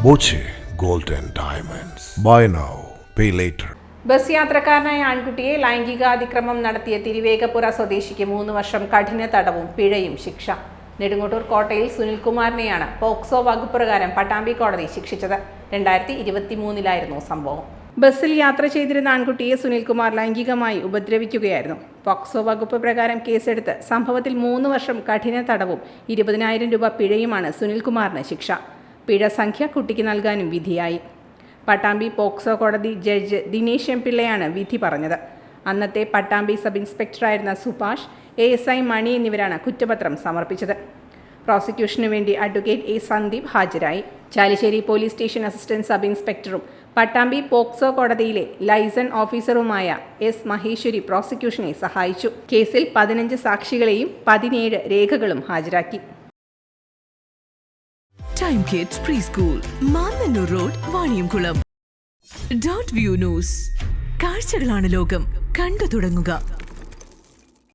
Boche gold and diamonds. Buy now pay later. Bus യാത്രക്കാരനായ ആൺകുട്ടിയെ ലൈംഗികാതിക്രമം നടത്തിയ തിരുവേഗപ്പുറ സ്വദേശിക്ക് 3 വർഷം കഠിന തടവും പിഴയും ശിക്ഷ. നെടുങ്ങോട്ടൂർ കോട്ടയിൽ സുനിൽകുമാറിനെയാണ് പോക്സോ വകുപ്പ് പ്രകാരം പട്ടാമ്പി കോടതി ശിക്ഷിച്ചത്. 2023 സംഭവം. ബസ്സിൽ യാത്ര ചെയ്തിരുന്ന ആൺകുട്ടിയെ സുനിൽകുമാർ ലൈംഗികമായി ഉപദ്രവിക്കുകയായിരുന്നു. പോക്സോ വകുപ്പ് പ്രകാരം കേസെടുത്ത് സംഭവത്തിൽ 3 വർഷം കഠിന തടവും 20,000 രൂപ പിഴയുമാണ് സുനിൽകുമാറിന് ശിക്ഷ. പിഴ സംഖ്യ കുട്ടിക്ക് നൽകാനും വിധിയായി. പട്ടാമ്പി പോക്സോ കോടതി ജഡ്ജ് ദിനേശ് എം പിള്ളയാണ് വിധി പറഞ്ഞത്. അന്നത്തെ പട്ടാമ്പി സബ് ഇൻസ്പെക്ടറായിരുന്ന സുഭാഷ്, ASI മണി എന്നിവരാണ് കുറ്റപത്രം സമർപ്പിച്ചത്. പ്രോസിക്യൂഷനു വേണ്ടി അഡ്വക്കേറ്റ് A സന്ദീപ് ഹാജരായി. Chalissery police station assistant sub ഇൻസ്പെക്ടറും പട്ടാമ്പി പോക്സോ കോടതിയിലെ ലൈസൺ ഓഫീസറുമായ S മഹേശ്വരി പ്രോസിക്യൂഷനെ സഹായിച്ചു. കേസിൽ 15 സാക്ഷികളെയും 17 രേഖകളും ഹാജരാക്കി. Time kids preschool, Mannannur road, Vaniyamkulam. Dot view news. കാഴ്ചകളാണ് ലോകം, കണ്ടു തുടങ്ങുക.